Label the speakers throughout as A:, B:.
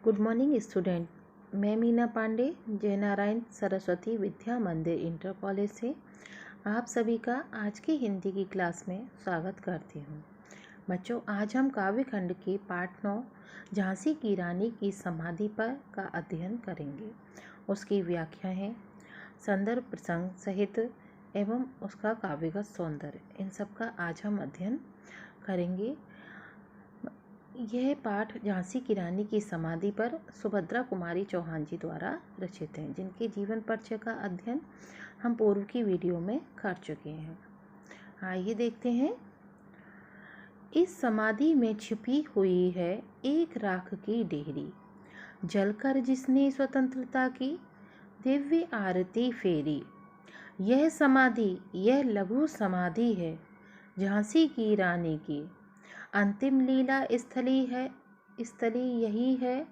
A: Good morning student. मैं मीना पांडे जय नारायण सरस्वती विद्या मंदिर इंटर कॉलेज से आप सभी का आज की हिंदी की क्लास में स्वागत करती हूँ। बच्चों, आज हम काव्य खंड के पाठ 9 झांसी की रानी की समाधि पर का अध्ययन करेंगे। उसकी व्याख्या है, संदर्भ प्रसंग सहित एवं उसका काव्यगत सौंदर्य, इन सब का आज हम अध्ययन करेंगे। यह पाठ झांसी की रानी की समाधि पर सुभद्रा कुमारी चौहान जी द्वारा रचित है, जिनके जीवन परिचय का अध्ययन हम पूर्व की वीडियो में कर चुके हैं। आइए देखते हैं। इस समाधि में छिपी हुई है एक राख की डेहरी, जलकर जिसने स्वतंत्रता की दिव्य आरती फेरी। यह समाधि, यह लघु समाधि है झांसी की रानी की, अंतिम लीला स्थली है, स्थली यही है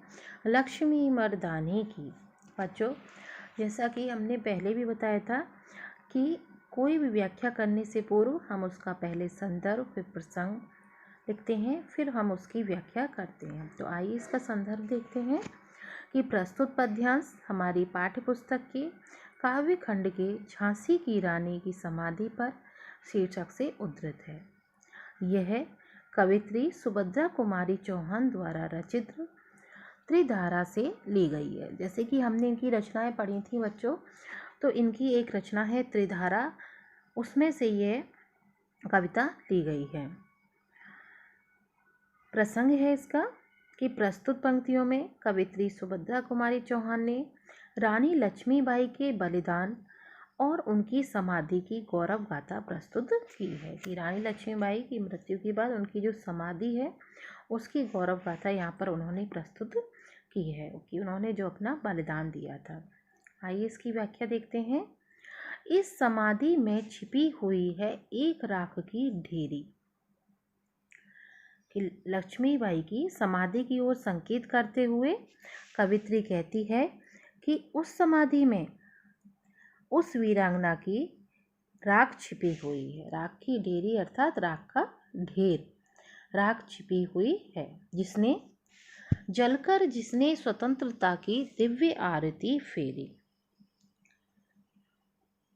A: लक्ष्मी मर्दानी की। बच्चों, जैसा कि हमने पहले भी बताया था कि कोई भी व्याख्या करने से पूर्व हम उसका पहले संदर्भ फिर प्रसंग लिखते हैं, फिर हम उसकी व्याख्या करते हैं। तो आइए इसका संदर्भ देखते हैं कि प्रस्तुत पद्यांश हमारी पाठ्य पुस्तक के काव्य खंड के झांसी की रानी की समाधि पर शीर्षक से उद्धृत है। यह कवित्री सुभद्रा कुमारी चौहान द्वारा रचित त्रिधारा से ली गई है। जैसे कि हमने इनकी रचनाएं पढ़ी थी बच्चों, तो इनकी एक रचना है त्रिधारा, उसमें से ये कविता ली गई है। प्रसंग है इसका कि प्रस्तुत पंक्तियों में कवित्री सुभद्रा कुमारी चौहान ने रानी लक्ष्मीबाई के बलिदान और उनकी समाधि की गौरव गाथा प्रस्तुत की है कि रानी लक्ष्मीबाई की मृत्यु के बाद उनकी जो समाधि है उसकी गौरव गाथा यहाँ पर उन्होंने प्रस्तुत की है कि उन्होंने जो अपना बलिदान दिया था। आइए इसकी व्याख्या देखते हैं। इस समाधि में छिपी हुई है एक राख की ढेरी, कि लक्ष्मीबाई की समाधि की ओर संकेत करते हुए कवित्री कहती है कि उस समाधि में उस वीरांगना की राख छिपी हुई है। राख की ढेरी अर्थात राख का ढेर, राख छिपी हुई है जिसने जलकर जिसने स्वतंत्रता की दिव्य आरती फेरी।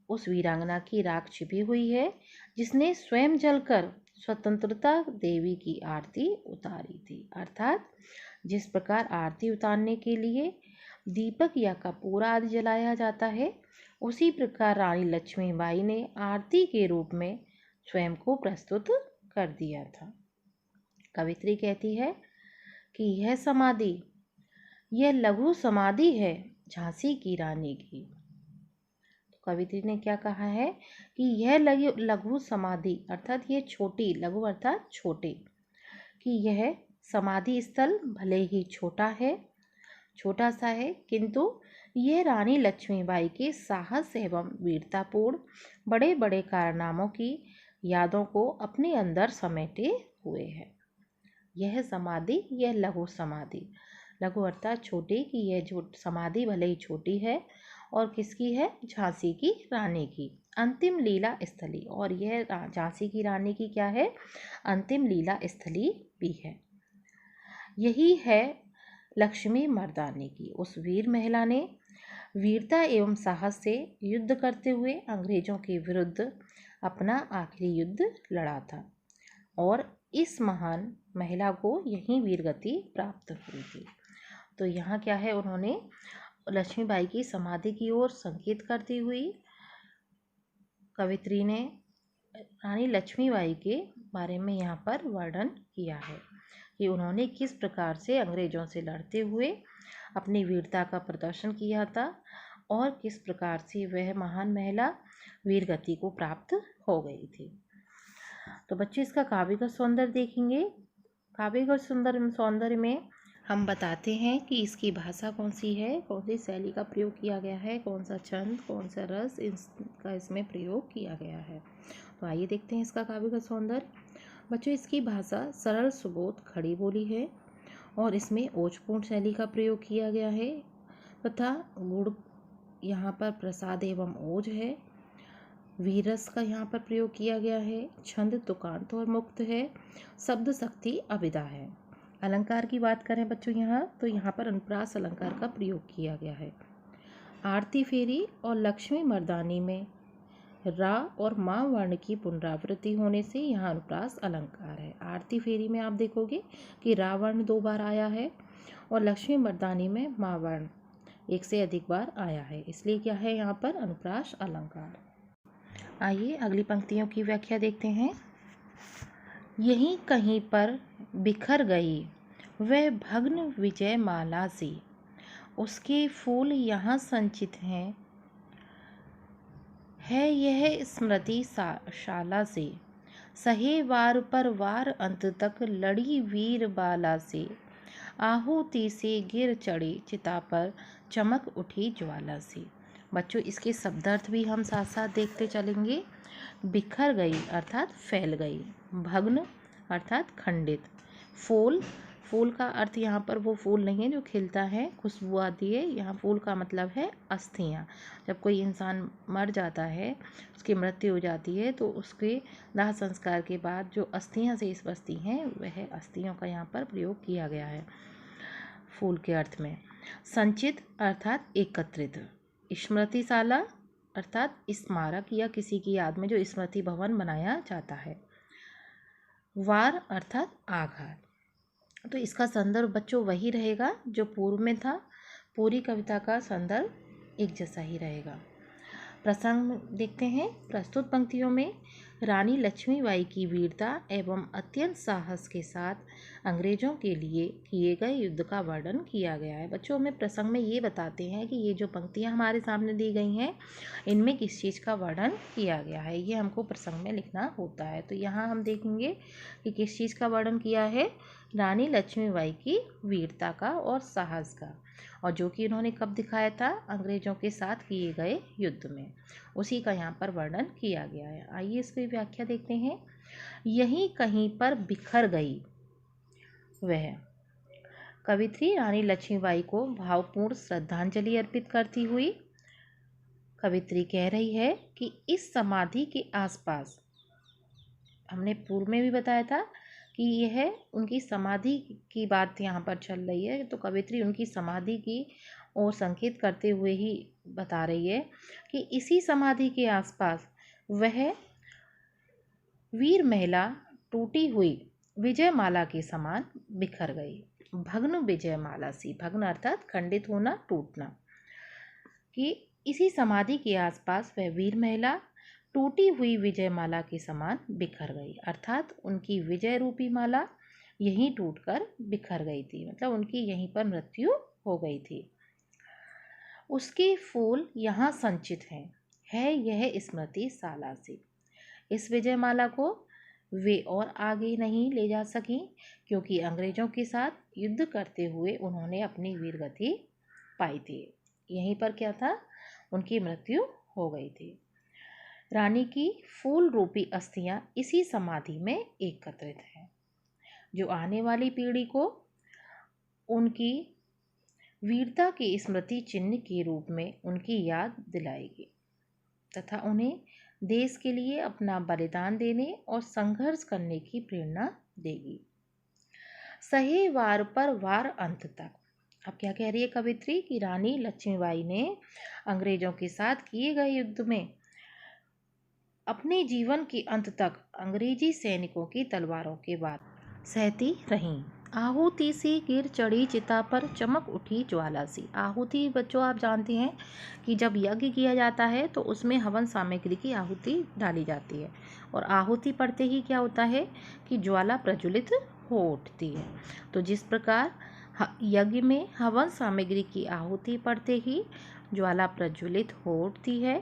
A: उस वीरांगना की राख छिपी हुई है जिसने स्वयं जलकर स्वतंत्रता देवी की आरती उतारी थी। अर्थात जिस प्रकार आरती उतारने के लिए दीपक या कपूर आदि जलाया जाता है, उसी प्रकार रानी लक्ष्मीबाई ने आरती के रूप में स्वयं को प्रस्तुत कर दिया था। कवित्री कहती है कि यह समाधि, यह लघु समाधि है झांसी की रानी की। तो कवित्री ने क्या कहा है कि यह लघु समाधि अर्थात ये छोटी, लघु अर्थात छोटे, कि यह समाधि स्थल भले ही छोटा सा है, किंतु यह रानी लक्ष्मीबाई के साहस एवं वीरतापूर्ण बड़े बड़े कारनामों की यादों को अपने अंदर समेटे हुए है। यह समाधि, यह लघु समाधि, लघु अर्थात छोटी, कि यह जो समाधि भले ही छोटी है और किसकी है, झांसी की रानी की, अंतिम लीला स्थली, और यह झांसी की रानी की क्या है, अंतिम लीला स्थली भी है। यही है लक्ष्मी मर्दानी की, उस वीर महिला ने वीरता एवं साहस से युद्ध करते हुए अंग्रेजों के विरुद्ध अपना आखिरी युद्ध लड़ा था, और इस महान महिला को यही वीरगति प्राप्त हुई थी। तो यहाँ क्या है, उन्होंने लक्ष्मीबाई की समाधि की ओर संकेत करती हुई कवित्री ने रानी लक्ष्मीबाई के बारे में यहाँ पर वर्णन किया है कि उन्होंने किस प्रकार से अंग्रेजों से लड़ते हुए अपनी वीरता का प्रदर्शन किया था और किस प्रकार से वह महान महिला वीरगति को प्राप्त हो गई थी। तो बच्चे, इसका काव्यगत सौंदर्य देखेंगे। काव्यगत सौंदर्य में हम बताते हैं कि इसकी भाषा कौन सी है, कौन सी शैली का प्रयोग किया गया है, कौन सा छंद, कौन सा रस इसका इसमें प्रयोग किया गया है। तो आइए देखते हैं इसका काव्यगत सौंदर्य। बच्चों, इसकी भाषा सरल सुबोध खड़ी बोली है और इसमें ओजपूर्ण शैली का प्रयोग किया गया है तथा गुण यहाँ पर प्रसाद एवं ओज है। वीरस का यहाँ पर प्रयोग किया गया है। छंद तुकांत और मुक्त है। शब्द शक्ति अभिधा है। अलंकार की बात करें बच्चों यहाँ, तो यहाँ पर अनुप्रास अलंकार का प्रयोग किया गया है। आरती फेरी और लक्ष्मी मर्दानी में रा और माँ वर्ण की पुनरावृत्ति होने से यहाँ अनुप्रास अलंकार है। आरती फेरी में आप देखोगे कि रा वर्ण 2 बार आया है और लक्ष्मी मर्दानी में माँ वर्ण 1 से अधिक बार आया है, इसलिए क्या है यहाँ पर अनुप्रास अलंकार। आइए अगली पंक्तियों की व्याख्या देखते हैं। यहीं कहीं पर बिखर गई वह भग्न विजय माला सी, उसके फूल यहाँ संचित हैं, है यह स्मृति शाला से, सहे वार पर वार अंत तक लड़ी वीर बाला से, आहुति से गिर चढ़ी चिता पर चमक उठी ज्वाला से। बच्चों इसके शब्दार्थ भी हम साथ साथ देखते चलेंगे। बिखर गई अर्थात फैल गई, भग्न अर्थात खंडित, फूल, फूल का अर्थ यहाँ पर वो फूल नहीं है जो खिलता है, खुशबू आती है, यहाँ फूल का मतलब है अस्थियाँ। जब कोई इंसान मर जाता है, उसकी मृत्यु हो जाती है, तो उसके दाह संस्कार के बाद जो अस्थियाँ शेष बचती हैं वह अस्थियों का यहाँ पर प्रयोग किया गया है फूल के अर्थ में। संचित अर्थात एकत्रित, स्मृतिशाला अर्थात स्मारक या किसी की याद में जो स्मृति भवन बनाया जाता है, वार अर्थात आघात। तो इसका संदर्भ बच्चों वही रहेगा जो पूर्व में था, पूरी कविता का संदर्भ एक जैसा ही रहेगा। प्रसंग देखते हैं। प्रस्तुत पंक्तियों में रानी लक्ष्मीबाई की वीरता एवं अत्यंत साहस के साथ अंग्रेजों के लिए किए गए युद्ध का वर्णन किया गया है। बच्चों हमें प्रसंग में ये बताते हैं कि ये जो पंक्तियां हमारे सामने दी गई हैं इनमें किस चीज़ का वर्णन किया गया है, ये हमको प्रसंग में लिखना होता है। तो यहाँ हम देखेंगे कि किस चीज़ का वर्णन किया है, रानी लक्ष्मीबाई की वीरता का और साहस का, और जो कि इन्होंने कब दिखाया था, अंग्रेजों के साथ किए गए युद्ध में, उसी का यहाँ पर वर्णन किया गया है। आइए इसकी व्याख्या देखते हैं। यहीं कहीं पर बिखर गई वह, कवित्री रानी लक्ष्मीबाई को भावपूर्ण श्रद्धांजलि अर्पित करती हुई कवित्री कह रही है कि इस समाधि के आसपास, हमने पूर्व में भी बताया था कि यह उनकी समाधि की बात यहाँ पर चल रही है, तो कवित्री उनकी समाधि की ओर संकेत करते हुए ही बता रही है कि इसी समाधि के आसपास वह वीर महिला टूटी हुई विजय माला के समान बिखर गई। भग्न विजय माला सी, भग्न अर्थात खंडित होना, टूटना, कि इसी समाधि के आसपास वह वीर महिला टूटी हुई विजय माला के समान बिखर गई, अर्थात उनकी विजय रूपी माला यहीं टूटकर बिखर गई थी, मतलब उनकी यहीं पर मृत्यु हो गई थी। उसके फूल यहाँ संचित हैं, है यह स्मृति शाला से। इस विजय माला को वे और आगे नहीं ले जा सकी क्योंकि अंग्रेजों के साथ युद्ध करते हुए उन्होंने अपनी वीरगति पाई थी। यहीं पर क्या था, उनकी मृत्यु हो गई थी। रानी की फूल रूपी अस्थियां इसी समाधि में एकत्रित हैं, जो आने वाली पीढ़ी को उनकी वीरता के स्मृति चिन्ह के रूप में उनकी याद दिलाएगी तथा उन्हें देश के लिए अपना बलिदान देने और संघर्ष करने की प्रेरणा देगी। सहे वार पर वार अंत तक। अब क्या कह रही है कवित्री कि रानी लक्ष्मीबाई ने अंग्रेजों के साथ किए गए युद्ध में अपने जीवन के अंत तक अंग्रेजी सैनिकों की तलवारों के बाद सहती रहीं। आहुति सी गिर चढ़ी चिता पर चमक उठी ज्वाला सी। आहुति बच्चों आप जानते हैं कि जब यज्ञ किया जाता है तो उसमें हवन सामग्री की आहुति डाली जाती है, और आहुति पड़ते ही क्या होता है कि ज्वाला प्रज्वलित हो उठती है। तो जिस प्रकार यज्ञ में हवन सामग्री की आहुति पड़ते ही ज्वाला प्रज्वलित हो उठती है,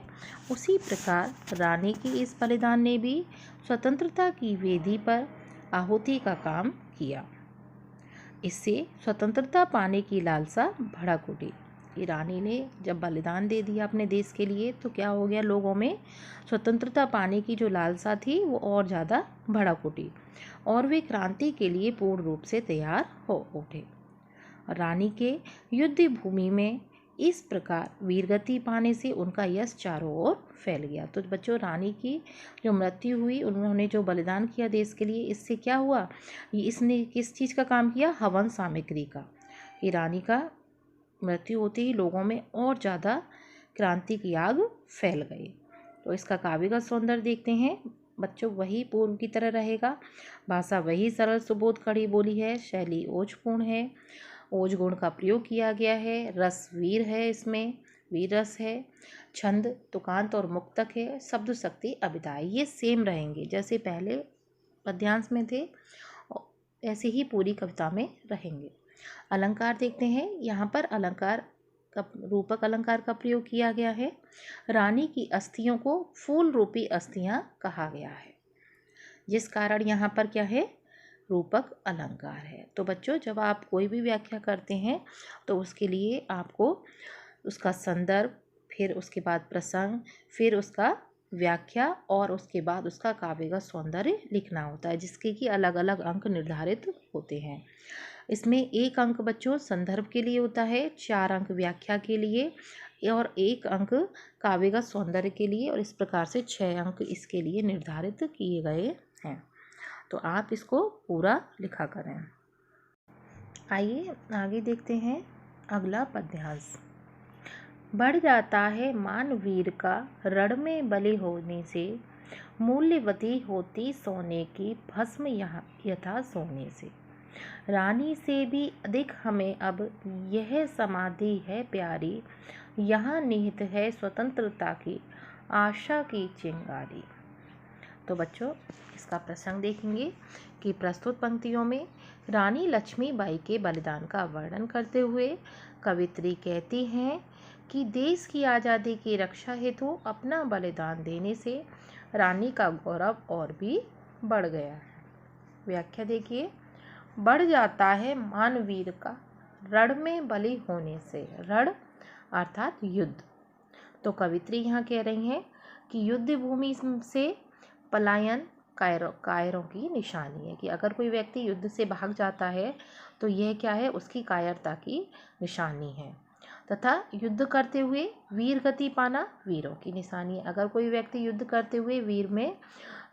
A: उसी प्रकार रानी की इस बलिदान ने भी स्वतंत्रता की वेदी पर आहुति का काम किया। इससे स्वतंत्रता पाने की लालसा भड़क उठी। रानी ने जब बलिदान दे दिया अपने देश के लिए तो क्या हो गया, लोगों में स्वतंत्रता पाने की जो लालसा थी वो और ज़्यादा भड़क उठी और वे क्रांति के लिए पूर्ण रूप से तैयार हो उठे। रानी के युद्ध भूमि में इस प्रकार वीरगति पाने से उनका यश चारों ओर फैल गया। तो बच्चों, रानी की जो मृत्यु हुई, उन्होंने जो बलिदान किया देश के लिए, इससे क्या हुआ, इसने किस चीज़ का काम किया, हवन सामग्री का। कि रानी का मृत्यु होते ही लोगों में और ज़्यादा क्रांति की आग फैल गई। तो इसका काव्यगत सौंदर्य देखते हैं बच्चों, वही पूर्व की तरह रहेगा। भाषा वही सरल सुबोध खड़ी बोली है। शैली ओजपूर्ण है, ओज गुण का प्रयोग किया गया है। रस वीर है, इसमें वीर रस है। छंद तुकांत और मुक्तक है। शब्द शक्ति अभिधाय ये सेम रहेंगे, जैसे पहले पद्यांश में थे ऐसे ही पूरी कविता में रहेंगे। अलंकार देखते हैं। यहाँ पर अलंकार का रूपक अलंकार का प्रयोग किया गया है। रानी की अस्थियों को फूल रूपी अस्थियां कहा गया है, जिस कारण यहाँ पर क्या है, रूपक अलंकार है। तो बच्चों, जब आप कोई भी व्याख्या करते हैं तो उसके लिए आपको उसका संदर्भ, फिर उसके बाद प्रसंग, फिर उसका व्याख्या और उसके बाद उसका काव्यगत सौंदर्य लिखना होता है, जिसके कि अलग अलग अंक निर्धारित होते हैं। इसमें 1 अंक बच्चों संदर्भ के लिए होता है, 4 अंक व्याख्या के लिए और 1 अंक काव्यगत सौंदर्य के लिए, और इस प्रकार से 6 अंक इसके लिए निर्धारित किए गए हैं। तो आप इसको पूरा लिखा करें। आइए आगे देखते हैं अगला पद्यांश। बढ़ जाता है मान वीर का रण में बलि होने से, मूल्यवती होती सोने की भस्म यथा सोने से। रानी से भी अधिक हमें अब यह समाधि है प्यारी, यहाँ निहित है स्वतंत्रता की आशा की चिंगारी। तो बच्चों, इसका प्रसंग देखेंगे कि प्रस्तुत पंक्तियों में रानी लक्ष्मीबाई के बलिदान का वर्णन करते हुए कवित्री कहती हैं कि देश की आज़ादी की रक्षा हेतु अपना बलिदान देने से रानी का गौरव और भी बढ़ गया है। व्याख्या देखिए। बढ़ जाता है मान वीर का रण में बलि होने से। रण अर्थात युद्ध। तो कवित्री यहाँ कह रही हैं कि युद्ध भूमि से पलायन कायरों की निशानी है, कि अगर कोई व्यक्ति युद्ध से भाग जाता है तो यह क्या है, उसकी कायरता की निशानी है। तथा युद्ध करते हुए वीर गति पाना वीरों की निशानी है। अगर कोई व्यक्ति युद्ध करते हुए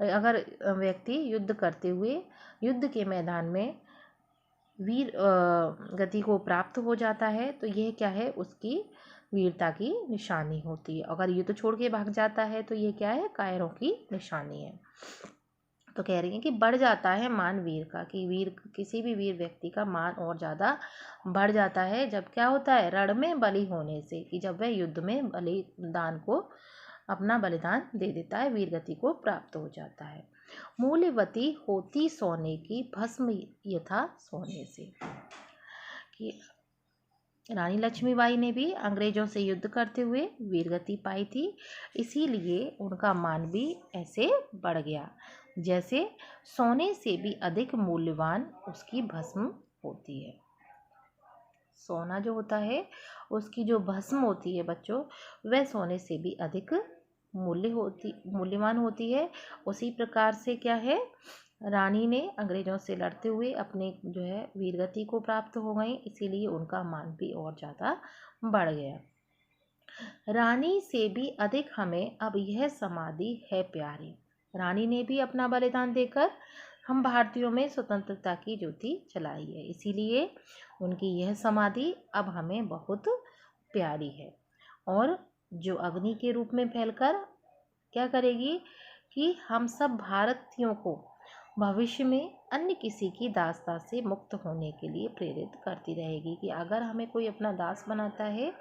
A: अगर व्यक्ति युद्ध करते हुए युद्ध के मैदान में वीर गति को प्राप्त हो जाता है तो यह क्या है, उसकी वीरता की निशानी होती है। अगर युद्ध छोड़ के भाग जाता है तो ये क्या है, कायरों की निशानी है। तो कह रही हैं कि बढ़ जाता है मान वीर का, कि किसी भी वीर व्यक्ति का मान और ज़्यादा बढ़ जाता है जब क्या होता है, रण में बलि होने से, कि जब वह युद्ध में बलिदान को अपना बलिदान दे देता है, वीर गति को प्राप्त हो जाता है। मूल्यवती होती सोने की भस्म यथा सोने से, कि रानी लक्ष्मीबाई ने भी अंग्रेजों से युद्ध करते हुए वीरगति पाई थी, इसीलिए उनका मान भी ऐसे बढ़ गया जैसे सोने से भी अधिक मूल्यवान उसकी भस्म होती है। सोना जो होता है उसकी जो भस्म होती है बच्चों, वह सोने से भी अधिक मूल्यवान होती है। उसी प्रकार से क्या है, रानी ने अंग्रेजों से लड़ते हुए अपने जो है वीरगति को प्राप्त हो गई, इसीलिए उनका मान भी और ज़्यादा बढ़ गया। रानी से भी अधिक हमें अब यह समाधि है प्यारी। रानी ने भी अपना बलिदान देकर हम भारतीयों में स्वतंत्रता की ज्योति जलाई है, इसीलिए उनकी यह समाधि अब हमें बहुत प्यारी है। और जो अग्नि के रूप में फैलकर क्या करेगी कि हम सब भारतीयों को भविष्य में अन्य किसी की दासता से मुक्त होने के लिए प्रेरित करती रहेगी, कि अगर हमें कोई अपना दास बनाता है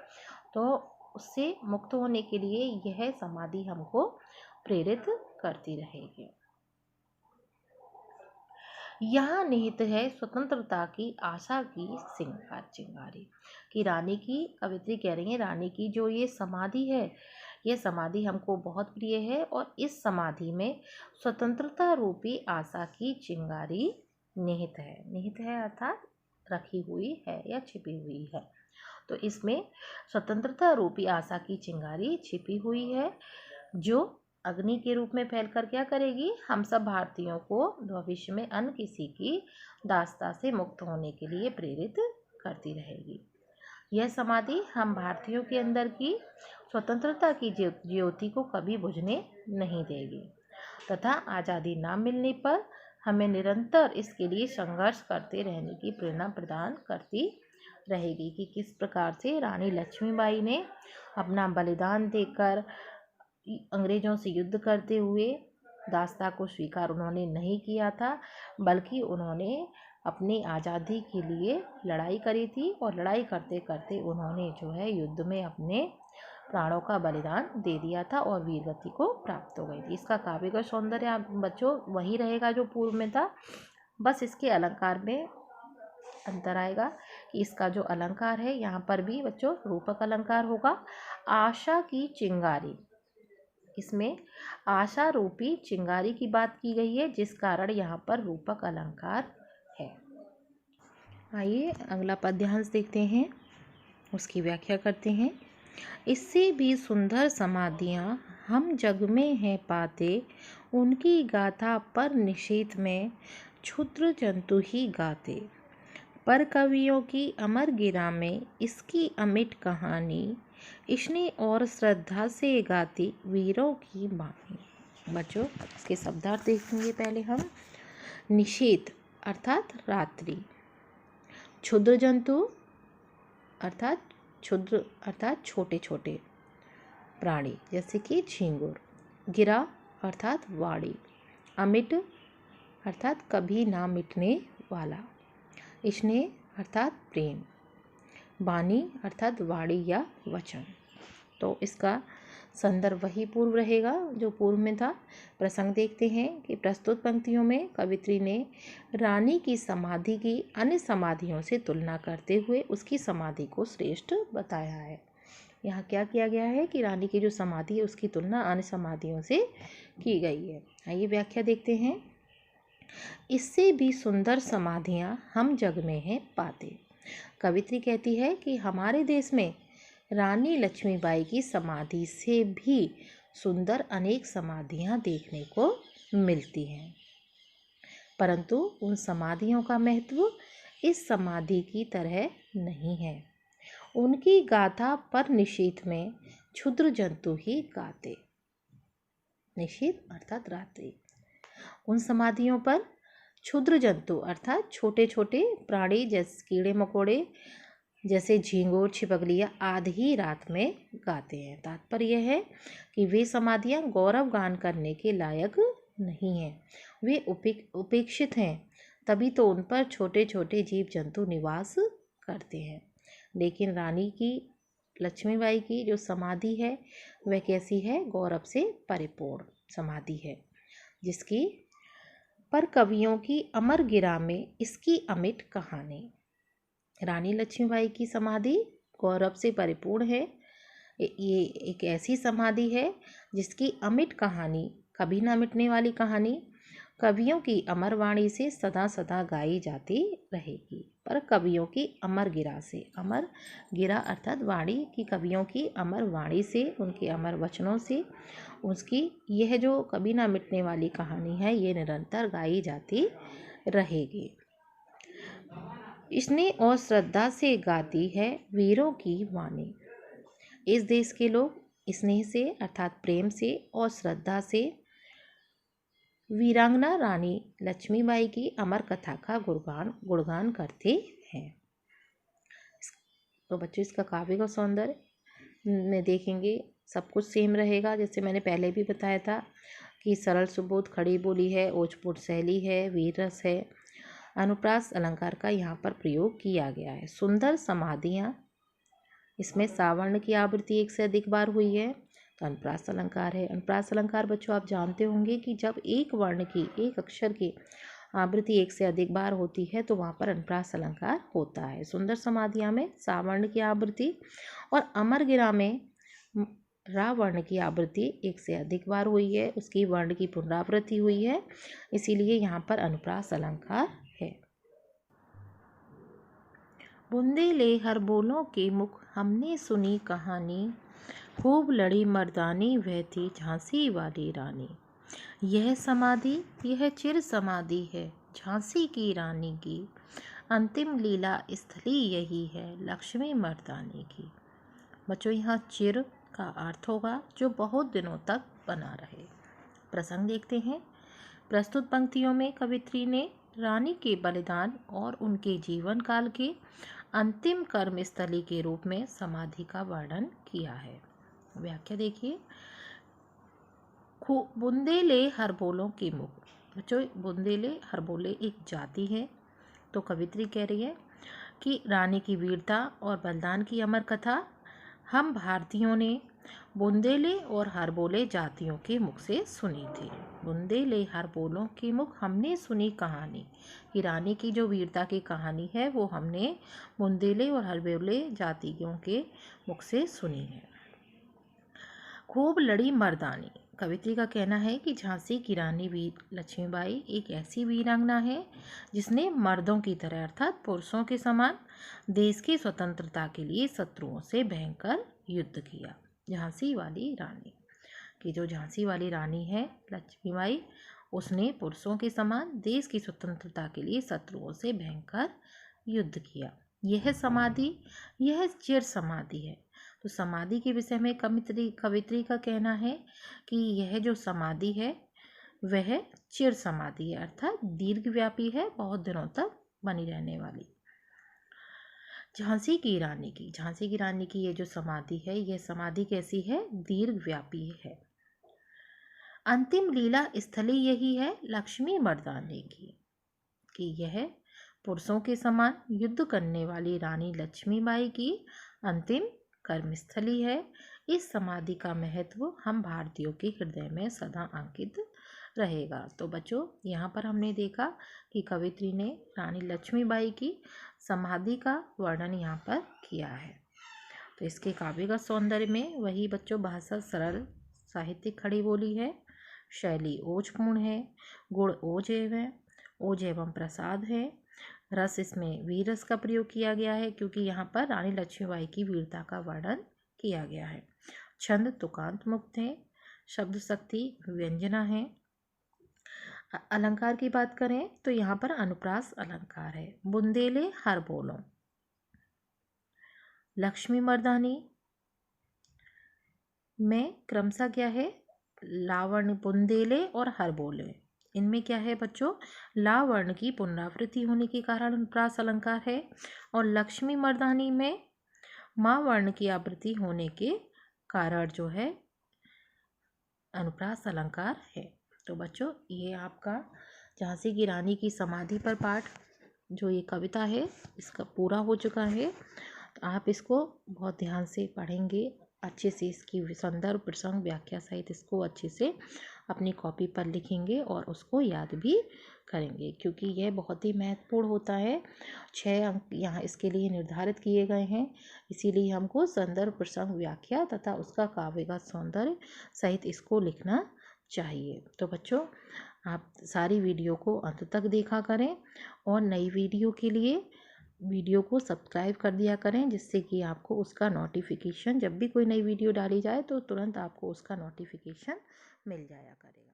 A: तो उससे मुक्त होने के लिए यह समाधि हमको प्रेरित करती रहेगी। यहाँ निहित है स्वतंत्रता की आशा की चिंगारी, कि रानी की, कवित्री कह रही है, रानी की जो ये समाधि है, यह समाधि हमको बहुत प्रिय है और इस समाधि में स्वतंत्रता रूपी आशा की चिंगारी निहित है। निहित है अर्थात रखी हुई है या छिपी हुई है। तो इसमें स्वतंत्रता रूपी आशा की चिंगारी छिपी हुई है, जो अग्नि के रूप में फैलकर क्या करेगी, हम सब भारतीयों को भविष्य में अन्य किसी की दासता से मुक्त होने के लिए प्रेरित करती रहेगी। यह समाधि हम भारतीयों के अंदर की स्वतंत्रता की ज्योति को कभी बुझने नहीं देगी तथा आज़ादी ना मिलने पर हमें निरंतर इसके लिए संघर्ष करते रहने की प्रेरणा प्रदान करती रहेगी कि किस प्रकार से रानी लक्ष्मीबाई ने अपना बलिदान देकर अंग्रेज़ों से युद्ध करते हुए दासता को स्वीकार उन्होंने नहीं किया था, बल्कि उन्होंने अपनी आज़ादी के लिए लड़ाई करी थी और लड़ाई करते करते उन्होंने जो है युद्ध में अपने प्राणों का बलिदान दे दिया था और वीरगति को प्राप्त हो गई थी। इसका काव्य का सौंदर्य आप बच्चों वही रहेगा जो पूर्व में था, बस इसके अलंकार में अंतर आएगा कि इसका जो अलंकार है यहाँ पर भी बच्चों रूपक अलंकार होगा। आशा की चिंगारी, इसमें आशा रूपी चिंगारी की बात की गई है, जिस कारण यहाँ पर रूपक अलंकार है। आइए अगला पद्यांश देखते हैं, उसकी व्याख्या करते हैं। इससे भी सुंदर समाधियाँ हम जग में हैं पाते, उनकी गाथा पर निषेध में क्षुद्र जंतु ही गाते। पर कवियों की अमर गिरा में इसकी अमिट कहानी, स्नेह और श्रद्धा से गाती वीरों की बानी। बच्चों इसके शब्दार्थ देखेंगे पहले हम। निषेध अर्थात रात्रि, क्षुद्र जंतु अर्थात छोटे छोटे प्राणी जैसे कि झींगुर, गिरा अर्थात वाणी, अमिट अर्थात कभी ना मिटने वाला, स्नेह अर्थात प्रेम, बानी अर्थात वाणी या वचन। तो इसका संदर्भ वही पूर्व रहेगा जो पूर्व में था। प्रसंग देखते हैं कि प्रस्तुत पंक्तियों में कवित्री ने रानी की समाधि की अन्य समाधियों से तुलना करते हुए उसकी समाधि को श्रेष्ठ बताया है। यहाँ क्या किया गया है कि रानी की जो समाधि है उसकी तुलना अन्य समाधियों से की गई है। आइए व्याख्या देखते हैं। इससे भी सुंदर समाधियाँ हम जग में हैं पाते। कवित्री कहती है कि हमारे देश में रानी लक्ष्मीबाई की समाधि से भी सुंदर अनेक समाधियाँ देखने को मिलती हैं, परंतु उन समाधियों का महत्व इस समाधि की तरह नहीं है। उनकी गाथा पर निषेध में क्षुद्र जंतु ही गाते। निषेध अर्थात रात्रि। उन समाधियों पर क्षुद्र जंतु अर्थात छोटे छोटे प्राणी जैसे कीड़े मकोड़े जैसे झींगुर छिपकलियाँ आदि ही रात में गाते हैं। तात्पर्य यह है कि वे समाधियाँ गौरव गान करने के लायक नहीं हैं, वे उपेक्षित हैं, तभी तो उन पर छोटे छोटे जीव जंतु निवास करते हैं। लेकिन रानी की लक्ष्मीबाई की जो समाधि है वह कैसी है? गौरव से परिपूर्ण समाधि है, जिसकी पर कवियों की अमर गिरा में इसकी अमिट कहानी। रानी लक्ष्मीबाई की समाधि गौरव से परिपूर्ण है। ये एक ऐसी समाधि है जिसकी अमिट कहानी, कभी ना मिटने वाली कहानी, कवियों की अमर वाणी से सदा सदा गाई जाती रहेगी। पर कवियों की अमर गिरा से, अमर गिरा अर्थात वाणी की, कवियों की अमर वाणी से, उनके अमर वचनों से उसकी यह जो कभी ना मिटने वाली कहानी है ये निरंतर गाई जाती रहेगी। स्नेह और श्रद्धा से गाती है वीरों की वाणी। इस देश के लोग स्नेह से अर्थात प्रेम से और श्रद्धा से वीरांगना रानी लक्ष्मीबाई की अमर कथा का गुणगान करते हैं। तो बच्चों इसका काव्य का सौंदर्य में देखेंगे सब कुछ सेम रहेगा, जैसे मैंने पहले भी बताया था कि सरल सुबोध खड़ी बोली है, ओजपुट शैली है, वीर रस है। अनुप्रास अलंकार का यहाँ पर प्रयोग किया गया है। सुंदर समाधियाँ, इसमें सावर्ण की आवृत्ति एक से अधिक बार हुई है तो अनुप्रास अलंकार है। अनुप्रास अलंकार बच्चों आप जानते होंगे कि जब एक वर्ण की, एक अक्षर की आवृत्ति एक से अधिक बार होती है तो वहाँ पर अनुप्रास अलंकार होता है। सुंदर समाधियाँ में सावर्ण की आवृत्ति और अमर गिरा में रा वर्ण की आवृत्ति एक से अधिक बार हुई है, उसकी वर्ण की पुनरावृत्ति हुई है, इसीलिए यहाँ पर अनुप्रास अलंकार है। बुंदे ले हर बोलों के मुख हमने सुनी कहानी, खूब लड़ी मर्दानी वह थी झांसी वाली रानी। यह समाधि यह चिर समाधि है झांसी की रानी की, अंतिम लीला स्थली यही है लक्ष्मी मर्दानी की। बच्चों यहाँ चिर का अर्थ होगा जो बहुत दिनों तक बना रहे। प्रसंग देखते हैं। प्रस्तुत पंक्तियों में कवित्री ने रानी के बलिदान और उनके जीवन काल के अंतिम कर्मस्थली के रूप में समाधि का वर्णन किया है। व्याख्या देखिए। बुंदेले हरबोलों के मुख। बच्चों बुंदेले हरबोले एक जाति है। तो कवित्री कह रही है कि रानी की वीरता और बलिदान की अमर कथा हम भारतीयों ने बुंदेले और हरबोले जातियों के मुख से सुनी थी। बुंदेले हरबोलों के मुख हमने सुनी कहानी कि रानी की जो वीरता की कहानी है वो हमने बुंदेले और हरबोले जातियों के मुख से सुनी है। खूब लड़ी मर्दानी। कवित्री का कहना है कि झांसी की रानी वीर लक्ष्मीबाई एक ऐसी वीरांगना है जिसने मर्दों की तरह अर्थात पुरुषों के समान देश की स्वतंत्रता के लिए शत्रुओं से भयंकर युद्ध किया। झांसी वाली रानी की जो झांसी वाली रानी है लक्ष्मीबाई, उसने पुरुषों के समान देश की स्वतंत्रता के लिए शत्रुओं से भयंकर युद्ध किया। यह समाधि यह चिर समाधि है। तो समाधि के विषय में कवित्री का कहना है कि यह जो समाधि है वह चिर समाधि है अर्थात दीर्घव्यापी है, बहुत दिनों तक बनी रहने वाली। झांसी की रानी की ये जो समाधि है यह समाधि कैसी है? दीर्घव्यापी है। अंतिम लीला स्थली यही है लक्ष्मी मर्दानी की कि यह पुरुषों के समान युद्ध करने वाली रानी लक्ष्मीबाई की अंतिम कर्मस्थली है। इस समाधि का महत्व हम भारतीयों के हृदय में सदा अंकित रहेगा। तो बच्चों यहाँ पर हमने देखा कि कवित्री ने रानी लक्ष्मीबाई की समाधि का वर्णन यहाँ पर किया है। तो इसके काव्य का सौंदर्य में वही बच्चों भाषा सरल साहित्यिक खड़ी बोली है, शैली ओजपूर्ण है, गुण ओज एवं प्रसाद है, रस इसमें वीर रस का प्रयोग किया गया है क्योंकि यहाँ पर रानी लक्ष्मीबाई की वीरता का वर्णन किया गया है। छंद तुकांत मुक्त है, शब्द शक्ति व्यंजना है। अलंकार की बात करें तो यहाँ पर अनुप्रास अलंकार है। बुंदेले हरबोलों, लक्ष्मी मर्दानी में क्रमशः क्या है? लावण्य, बुंदेले और हरबोले। इनमें क्या है बच्चों? ला वर्ण की पुनरावृत्ति होने के कारण अनुप्रास अलंकार है और लक्ष्मी मर्दानी में माँ वर्ण की आवृत्ति होने के कारण जो है अनुप्रास अलंकार है। तो बच्चों ये आपका झांसी की रानी की समाधि पर पाठ जो ये कविता है इसका पूरा हो चुका है। तो आप इसको बहुत ध्यान से पढ़ेंगे, अच्छे से इसकी संदर्भ प्रसंग व्याख्या सहित इसको अच्छे से अपनी कॉपी पर लिखेंगे और उसको याद भी करेंगे क्योंकि यह बहुत ही महत्वपूर्ण होता है। 6 अंक यहाँ इसके लिए निर्धारित किए गए हैं, इसीलिए हमको संदर्भ प्रसंग व्याख्या तथा उसका काव्य का सौंदर्य सहित इसको लिखना चाहिए। तो बच्चों आप सारी वीडियो को अंत तक देखा करें और नई वीडियो के लिए वीडियो को सब्सक्राइब कर दिया करें जिससे कि आपको उसका नोटिफिकेशन जब भी कोई नई वीडियो डाली जाए तो तुरंत आपको उसका नोटिफिकेशन मिल जाया करेगा।